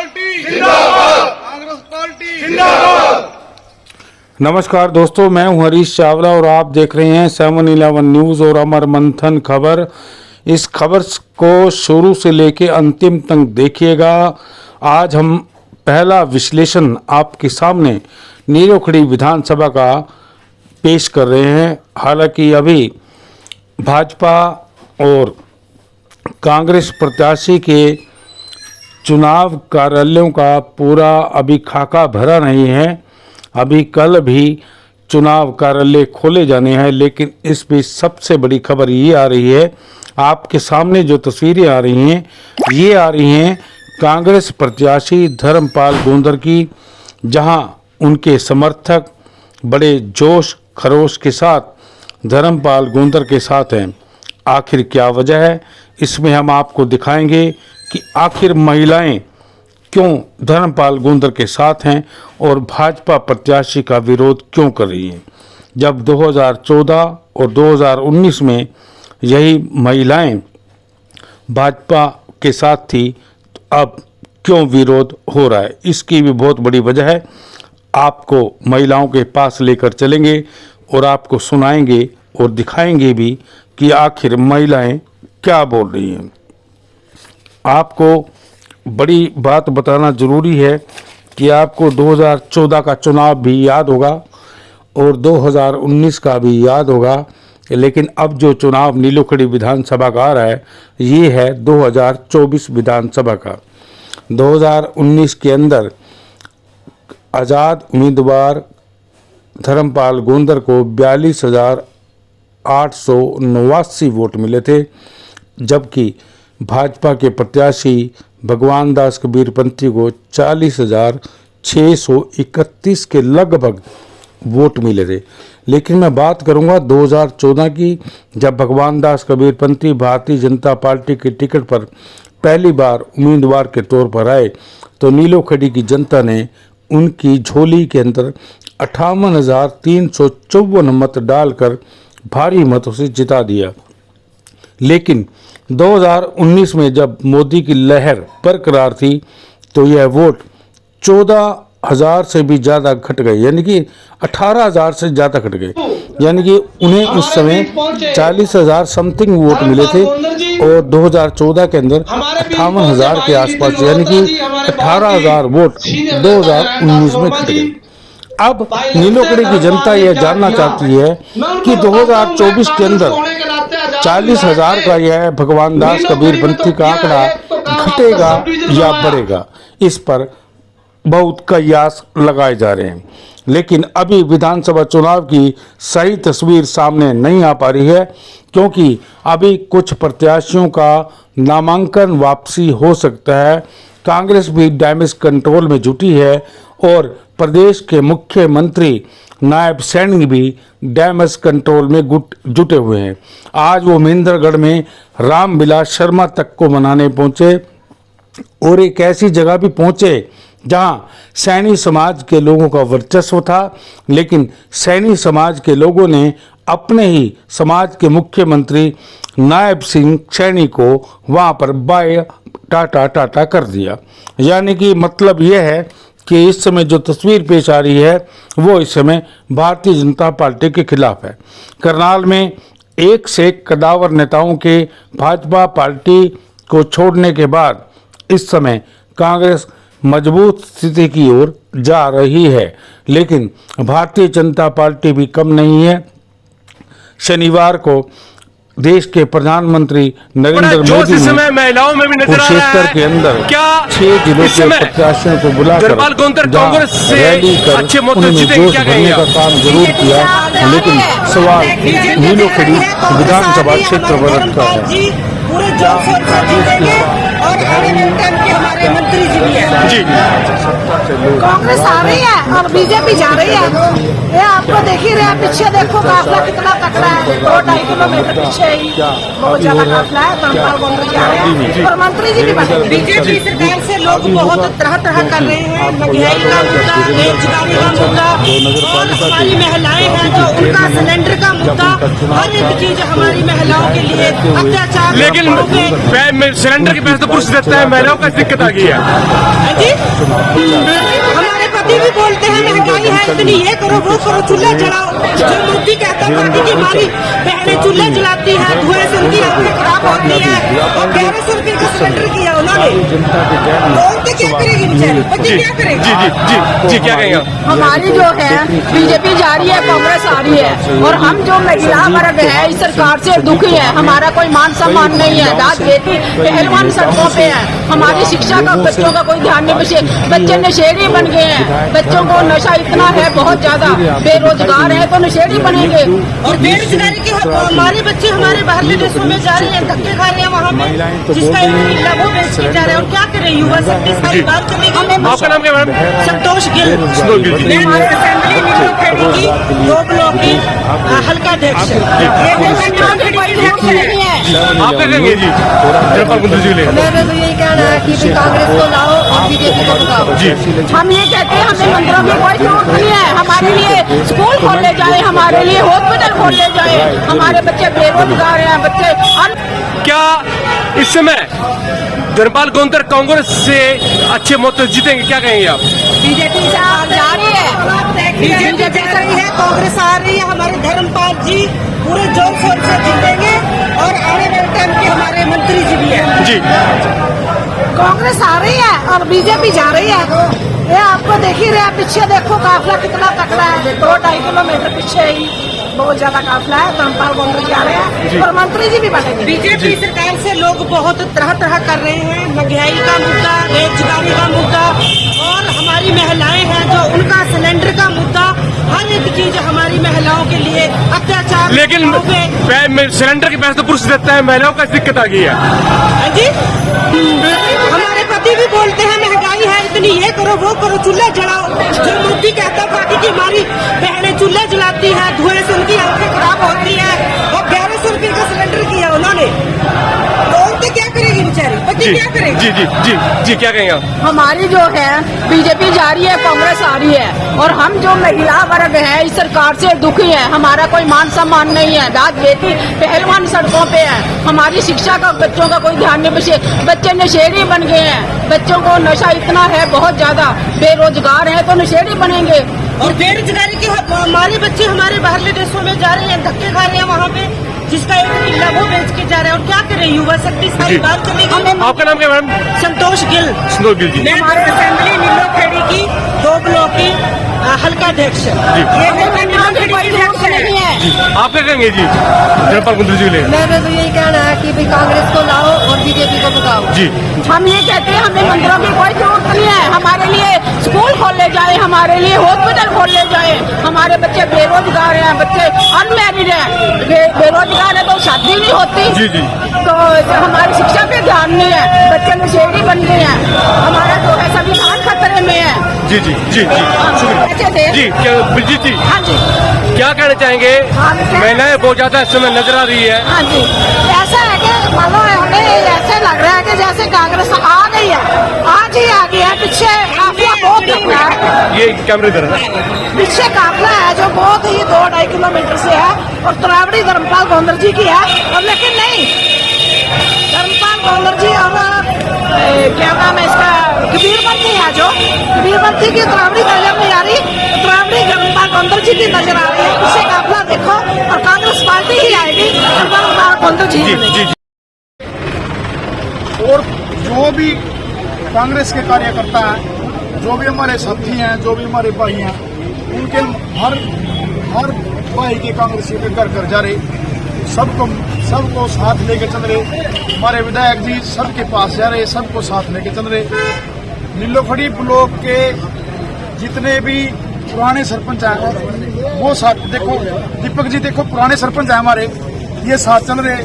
Party जिंदाबाद, Congress party जिंदाबाद। नमस्कार दोस्तों, मैं हूं हरीश चावला और आप देख रहे हैं 7-11 न्यूज़ और अमर मंथन खबर। इस खबर को शुरू से लेके अंतिम तक देखिएगा। आज हम पहला विश्लेषण आपके सामने नीलोखड़ी विधानसभा का पेश कर रहे हैं। हालांकि अभी भाजपा और कांग्रेस प्रत्याशी के चुनाव कार्यालयों का पूरा अभी खाका भरा नहीं है। अभी कल भी चुनाव कार्यालय खोले जाने हैं, लेकिन इस बीच सबसे बड़ी खबर ये आ रही है, आपके सामने जो तस्वीरें आ रही हैं ये आ रही हैं कांग्रेस प्रत्याशी धर्मपाल गोंदर की, जहां उनके समर्थक बड़े जोश खरोश के साथ धर्मपाल गोंदर के साथ हैं। आखिर क्या वजह है, इसमें हम आपको दिखाएंगे कि आखिर महिलाएं क्यों धर्मपाल गोंदर के साथ हैं और भाजपा प्रत्याशी का विरोध क्यों कर रही हैं। जब 2014 और 2019 में यही महिलाएं भाजपा के साथ थी, तो अब क्यों विरोध हो रहा है, इसकी भी बहुत बड़ी वजह है। आपको महिलाओं के पास लेकर चलेंगे और आपको सुनाएंगे और दिखाएंगे भी कि आखिर महिलाएं क्या बोल रही हैं। आपको बड़ी बात बताना ज़रूरी है कि आपको 2014 का चुनाव भी याद होगा और 2019 का भी याद होगा, लेकिन अब जो चुनाव नीलोखड़ी विधानसभा का आ रहा है ये है 2024 विधानसभा का। 2019 के अंदर आज़ाद उम्मीदवार धर्मपाल गोंदर को 42,889 वोट मिले थे, जबकि भाजपा के प्रत्याशी भगवान दास कबीरपंथी को 40,631 के लगभग वोट मिले थे। लेकिन मैं बात करूंगा 2014 की, जब भगवान दास कबीरपंथी भारतीय जनता पार्टी के टिकट पर पहली बार उम्मीदवार के तौर पर आए, तो नीलोखड़ी की जनता ने उनकी झोली के अंदर 58,354 मत डालकर भारी मतों से जिता दिया। लेकिन 2019 में जब मोदी की लहर बरकरार थी, तो यह वोट 14,000 से भी ज़्यादा घट गए, यानी कि 18,000 से ज़्यादा घट गए। यानी कि उन्हें उस समय 40,000 समथिंग वोट मिले थे और 2014 के अंदर 58,000 के आसपास, यानी कि 18,000 वोट 2019 में घट गए। अब नीलोखड़ी की जनता यह जानना चाहती है कि 2024 के अंदर 40,000 का यह भगवान दास कबीरपंथी का आंकड़ा घटेगा या बढ़ेगा। इस पर बहुत कयास लगाए जा रहे हैं, लेकिन अभी विधानसभा चुनाव की सही तस्वीर सामने नहीं आ पा रही है, क्योंकि अभी कुछ प्रत्याशियों का नामांकन वापसी हो सकता है। कांग्रेस भी डैमेज कंट्रोल में जुटी है और प्रदेश के मुख्यमंत्री नायब सैनी भी डैमेज कंट्रोल में जुटे हुए हैं। आज वो महेंद्रगढ़ में रामविलास शर्मा तक को मनाने पहुंचे और एक ऐसी जगह भी पहुंचे जहां सैनी समाज के लोगों का वर्चस्व था, लेकिन सैनी समाज के लोगों ने अपने ही समाज के मुख्यमंत्री नायब सिंह सैनी को वहां पर बाय टाटा कर दिया। यानी कि मतलब यह है कि इस समय जो तस्वीर पेश आ रही है वो इस समय भारतीय जनता पार्टी के खिलाफ है। करनाल में एक से एक कदावर नेताओं के भाजपा पार्टी को छोड़ने के बाद इस समय कांग्रेस मजबूत स्थिति की ओर जा रही है, लेकिन भारतीय जनता पार्टी भी कम नहीं है। शनिवार को देश के प्रधानमंत्री नरेंद्र मोदी ने कुरुक्षेत्र के अंदर 6 जिलों के प्रत्याशियों को बुलाकर रैली कर उनमें जोश भरने का काम जरूर किया, लेकिन सवाल नीलोखड़ी विधानसभा क्षेत्र पर का है। कांग्रेस आ रही है और बीजेपी जा रही है। ये आपको देख ही रहे हैं, पीछे देखो काफिला कितना तकड़ा है। 2-2.5 किलोमीटर पीछे ही बहुत ज्यादा काफिला है। धर्मपाल गोंदर जी आ रहे हैं और मंत्री जी भी बीजेपी सरकार से लोग बहुत तरह तरह कर रहे हैं। महंगाई का मुद्दा, बेरोजगारी का मुद्दा, और हमारी महिलाएं हैं जो उनका सिलेंडर का मुद्दा, हर एक चीज हमारी महिलाओं के लिए अत्याचार। लेकिन सिलेंडर के पैसे तो पुरुष देते हैं, महिलाओं को दिक्कत आ गई है। जी हमारे पति भी बोलते हैं महंगाई है इतनी, ये करो वो करो, चूल्हा जलाओ। जो मोदी कहता है पार्टी की हमारी बहनें चूल्हे जलाती हैं, धुएं से उनकी आंखें खराब होती है, और 1100 रुपये का सिलेंडर किया उन्होंने। तो औरतें क्या करेगी बेचारी, बच्चे क्या करेंगे? जी जी जी जी, क्या कहेंगे आप? हमारी जो है बीजेपी जा रही है, कांग्रेस आ रही है, और हम जो महिला वर्ग है इस सरकार से दुखी है। हमारा कोई मान सम्मान नहीं है, दाद बेटी पहलवान सड़कों पे है, हमारी शिक्षा का बच्चों का कोई ध्यान नहीं, बच्चे नशेड़ी बन गए हैं, बच्चों को नशा इतना है बहुत ज्यादा, बेरोजगार है तो नशेड़ी बनेंगे। और बेरोजगारी के हमारे बच्चे हमारे बाहरले देशों में जा रहे हैं, धक्के खा रहे हैं वहाँ पे, जिसका एक किला वो बेच के जा रहे हैं। और क्या करें, युवा शक्ति सारी बात करेगी। आपका नाम क्या मैडम? संतोष गिल, संतोष गिल जी। मैं हमारे असेंबली नीलोखेड़ी की 2 ब्लॉक की हल्का अध्यक्ष। आप क्या कहेंगे जी धर्मपाल कुंद्रा जी? मेरा तो यही कहना है कि कांग्रेस को लाओ और बीजेपी को भगाओ। जी हम ये कहते हैं हमें मंदिरों की कोई जरूरत नहीं है, हमारे लिए स्कूल खोले जाए, हमारे लिए हॉस्पिटल खोले जाए, हमारे बच्चे बेरोजगार हैं, बच्चे क्या इस समय धर्मपाल गोंदर कांग्रेस से अच्छे मत जीतेंगे, क्या कहेंगे आप? बीजेपी जा रही है, बीजेपी जा रही है, कांग्रेस आ रही है, हमारे धर्मपाल जी पूरे जोर शोर से जीतेंगे, और आने वाले टाइम के हमारे मंत्री जी भी हैं। जी कांग्रेस आ रही है और बीजेपी जा रही है। ये आपको देख ही रहे हैं, पीछे देखो काफिला कितना तकड़ा है, 2-2.5 किलोमीटर पीछे ही बहुत ज्यादा काफिला है। धर्मपाल गोंदर जा रहे हैं और मंत्री जी भी बनेंगे। बीजेपी सरकार से लोग बहुत तरह तरह कर रहे हैं। महंगाई का मुद्दा, बेरोजगारी का मुद्दा, और हमारी महिलाएं हैं जो उनका सिलेंडर का मुद्दा, हर एक चीज हमारी महिलाओं के लिए अत्याचार। लेकिन सिलेंडर के पैसे तो पुरुष देते हैं, महिलाओं को दिक्कत आ गई है। जी हमारे पति भी बोलते हैं महंगाई है इतनी, ये करो वो करो, चूल्हा जलाओ। जो मोदी कहता है पार्टी की हमारी बहनें चूल्हे जलाती हैं, धुएं से उनकी आंखें खराब होती है, और 1100 रुपये का सिलेंडर किया उन्होंने। तो औरतें क्या करेगी बेचारी, बच्चे क्या करेंगे? जी जी जी जी, क्या कहेंगे आप? हमारी जो है बीजेपी जा रही है, कांग्रेस आ रही है, और हम जो महिला वर्ग है इस सरकार से दुखी है। हमारा कोई मान सम्मान नहीं है, दाद बेटी पहलवान सड़कों पे है, हमारी शिक्षा का बच्चों का कोई ध्यान नहीं, बच्चे नशेड़ी बन गए हैं, बच्चों को नशा इतना है बहुत ज्यादा, बेरोजगार है तो नशेड़ी बनेंगे। और बेरोजगारी के हमारे बच्चे हमारे बाहरले देशों में जा रहे हैं, धक्के खा रहे हैं वहाँ पे, जिसका एक किला वो बेच के जा रहे हैं। और क्या करें, युवा शक्ति सारी बात करेगी। आपका नाम क्या मैडम? संतोष गिल, संतोष गिल जी। मैं हमारे असेंबली नीलोखेड़ी की 2 ब्लॉक की हल्का अध्यक्ष। नहीं है। आप क्या कहेंगे जी धर्मपाल कुंद्रा जी? मेरा तो यही कहना है कि कांग्रेस को लाओ और बीजेपी को भगाओ। जी हम ये कहते हैं हमें मंदिरों की कोई जरूरत नहीं है, हमारे लिए स्कूल खोले जाए, हमारे लिए हॉस्पिटल खोले जाए, हमारे बच्चे बेरोजगार हैं, बच्चे अनमैरिड हैं, बेरोजगार है तो शादी नहीं होती। जी जी, तो हमारी शिक्षा पे ध्यान नहीं है, बच्चे नशेड़ी बन गए हैं, हमारा जो है संविधान खतरे में है। जी जी जी जी, शुक्रिया जी। क्या ब्रिजित जी, हाँ जी, क्या कहना चाहेंगे? महिलाएं बहुत ज्यादा इस समय नजर आ रही है। हाँ जी, ऐसा है कि मानो हमें ऐसे लग रहा है कि जैसे कांग्रेस आ गई है, आज ही आ गई है। पीछे काफिला बहुत लंबा है, ये कैमरे इधर है। पीछे काफिला है जो बहुत ही 2-2.5 किलोमीटर से है, और तरावड़ी धर्मपाल गोंदर जी की है। और लेकिन नहीं, धर्मपाल गोंदर जी और क्या नाम है इसका, कबीरपंथी है जो कबीरपंथी की तरावड़ी नजर नहीं आ रही, तरावड़ी धर्मपाल गोंदर जी की नजर आ रही है। पीछे काफिला देखो, और कांग्रेस पार्टी ही आएगी, धर्मपाल गोंदर जी जी बनेगी। जी। और जो भी कांग्रेस के कार्यकर्ता हैं, जो भी हमारे साथी हैं, जो भी हमारे भाई हैं, उनके हर भाई के कांग्रेसी के घर घर जा रहे, सबको साथ लेके चल रहे। हमारे विधायक जी सबके पास जा रहे, सबको साथ लेके चल रहे। नीलोखेड़ी ब्लॉक के जितने भी पुराने सरपंच हैं वो साथ, देखो दीपक जी देखो, पुराने सरपंच हैं हमारे, ये साथ चल रहे।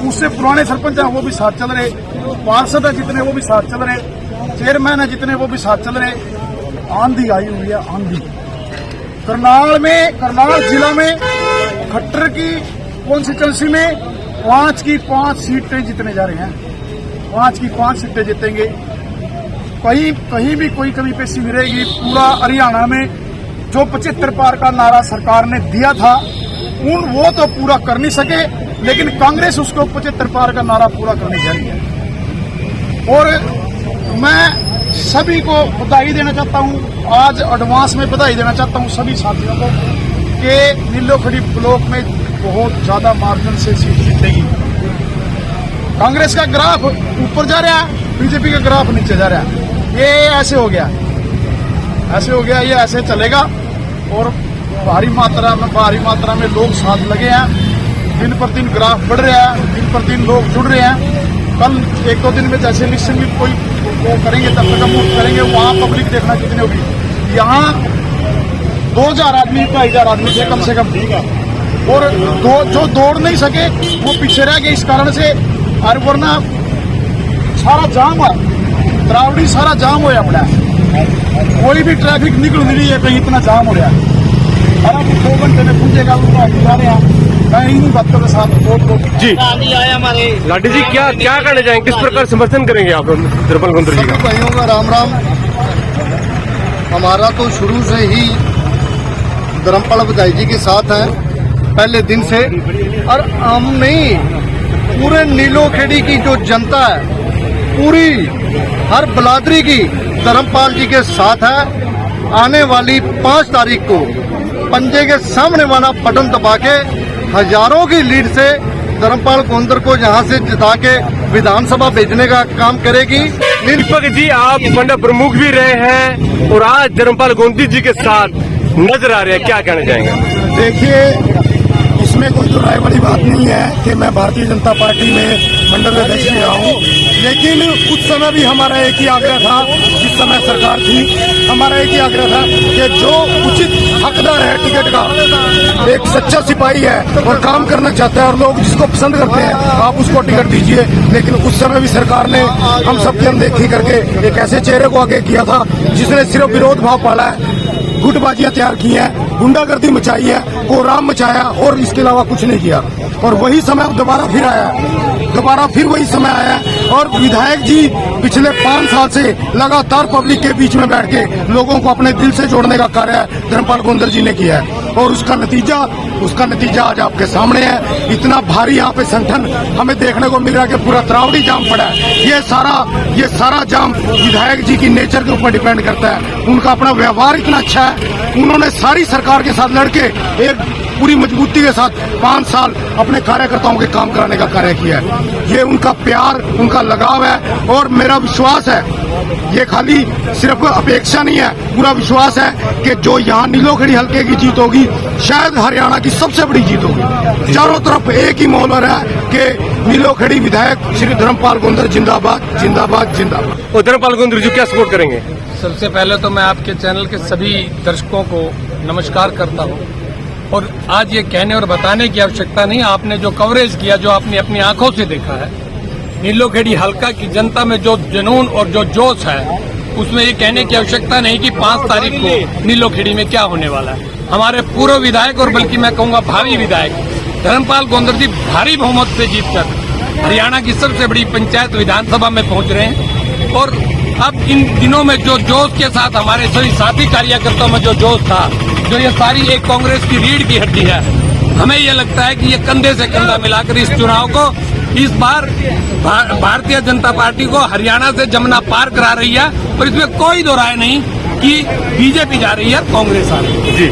उससे पुराने सरपंच हैं वो भी साथ चल रहे, पार्षद है जितने वो भी साथ चल रहे, चेयरमैन है जितने वो भी साथ चल रहे। आंधी आई हुई है, आंधी। करनाल जिला में खट्टर की कॉन्स्टिट्यूंसी में 5 की 5 सीटें जीतने जा रहे हैं, 5 की 5 सीटें जीतेंगे। कहीं भी कोई कमी पेशी नहीं रहेगी। पूरा हरियाणा में जो 75 पार का नारा सरकार ने दिया था वो तो पूरा कर नहीं सके, लेकिन कांग्रेस उसको 75 पार का नारा पूरा करने जा रही है। और मैं सभी को बधाई देना चाहता हूं, आज एडवांस में बधाई देना चाहता हूं सभी साथियों को कि नीलोखड़ी ब्लॉक में बहुत ज्यादा मार्जिन से सीट जीतेगी। कांग्रेस का ग्राफ ऊपर जा रहा है, बीजेपी का ग्राफ नीचे जा रहा है। ये ऐसे हो गया, ये ऐसे चलेगा। और भारी मात्रा में लोग साथ लगे हैं। दिन पर दिन ग्राफ बढ़ रहा है, दिन पर दिन लोग जुड़ रहे हैं। कल 1-2 दिन में जैसे इलेक्शन में कोई वो करेंगे, तब तक हम करेंगे, वहाँ पब्लिक देखना कितनी होगी। यहाँ 2000 आदमी 2000 आदमी थे कम से कम, और जो दौड़ नहीं सके वो पीछे रह गए इस कारण से। और वरना सारा जाम है, द्रावड़ी सारा जाम होया पड़ा है, कोई भी ट्रैफिक निकल नहीं रही है, कहीं इतना जाम हो रहा है। और अब 2 घंटे में पूछेगा जा रहे हैं। मैं इन्हीं बातों के साथ बहुत जी लाडी जी क्या कहना चाहेंगे, किस प्रकार समर्थन करेंगे आप धर्मपाल गोंदर जी का? भाइयों का राम राम। हमारा तो शुरू से ही धर्मपाल बधाई जी के साथ है, पहले दिन से। और हम नहीं, पूरे नीलोखेड़ी की जो जनता है, पूरी हर बिरादरी की धर्मपाल जी के साथ है। आने वाली 5 तारीख को पंजे के सामने वाला बटन दबा के हजारों की लीड से धर्मपाल गोंदर को यहाँ से जिता के विधानसभा भेजने का काम करेगी। दीपक जी आप मंडल प्रमुख भी रहे हैं और आज धर्मपाल गोंदर जी के साथ नजर आ रहे हैं, क्या कहना चाहेंगे? देखिए, इसमें कोई तो राय वाली बात नहीं है कि मैं भारतीय जनता पार्टी में मंडल अध्यक्ष रहा हूँ, लेकिन उस समय भी हमारा एक ही आग्रह था, जिस समय सरकार थी हमारा एक ही आग्रह था कि जो उचित हकदार है टिकट का, एक सच्चा सिपाही है और काम करना चाहता है और लोग जिसको पसंद करते हैं, आप उसको टिकट दीजिए। लेकिन उस समय भी सरकार ने हम सबकी अनदेखी करके एक ऐसे चेहरे को आगे किया था जिसने सिर्फ विरोध भाव पाला है, गुटबाजियां तैयार की हैं, गुंडागर्दी मचाई है, कोहराम मचाया और इसके अलावा कुछ नहीं किया। और वही समय दोबारा फिर आया, दोबारा फिर वही समय आया। और विधायक जी पिछले 5 साल से लगातार पब्लिक के बीच में बैठ के लोगों को अपने दिल से जोड़ने का कार्य धर्मपाल गोंदर जी ने किया है। और उसका नतीजा आज आपके सामने है। इतना भारी यहाँ पे संगठन हमें देखने को मिल रहा है कि पूरा त्रावड़ी जाम पड़ा है। ये सारा जाम विधायक जी की नेचर के ऊपर डिपेंड करता है। उनका अपना व्यवहार इतना अच्छा है, उन्होंने सारी सरकार के साथ लड़के एक पूरी मजबूती के साथ 5 साल अपने कार्यकर्ताओं के काम कराने का कार्य किया है। ये उनका प्यार, उनका लगाव है। और मेरा विश्वास है, ये खाली सिर्फ अपेक्षा नहीं है, पूरा विश्वास है कि जो यहाँ नीलोखेड़ी हल्के की जीत होगी, शायद हरियाणा की सबसे बड़ी जीत होगी। चारों तरफ एक ही माहौल है कि नीलोखेड़ी विधायक श्री धर्मपाल गोंदर जिंदाबाद, जिंदाबाद, जिंदाबाद। और धर्मपाल गोंदर जी क्या सपोर्ट करेंगे? सबसे पहले तो मैं आपके चैनल के सभी दर्शकों को नमस्कार करता हूं। और आज ये कहने और बताने की आवश्यकता नहीं, आपने जो कवरेज किया, जो आपने अपनी आंखों से देखा है, नीलोखेड़ी हल्का की जनता में जो जुनून और जो जोश है, उसमें ये कहने की आवश्यकता नहीं कि 5 तारीख को नीलोखेड़ी में क्या होने वाला है। हमारे पूर्व विधायक और बल्कि मैं कहूँगा भावी विधायक धर्मपाल गोंदर जी भारी बहुमत से जीतकर हरियाणा की सबसे बड़ी पंचायत विधानसभा में पहुंच रहे हैं। और अब इन दिनों में जो जोश के साथ हमारे सभी साथी कार्यकर्ताओं में जो जोश था, जो ये सारी एक कांग्रेस की रीढ़ की हड्डी है, हमें ये लगता है कि ये कंधे से कंधा मिलाकर इस चुनाव को इस बार भारतीय जनता पार्टी को हरियाणा से जमुना पार करा रही है। और इसमें कोई दो राय नहीं कि बीजेपी जा रही है, कांग्रेस आ रही है। जी।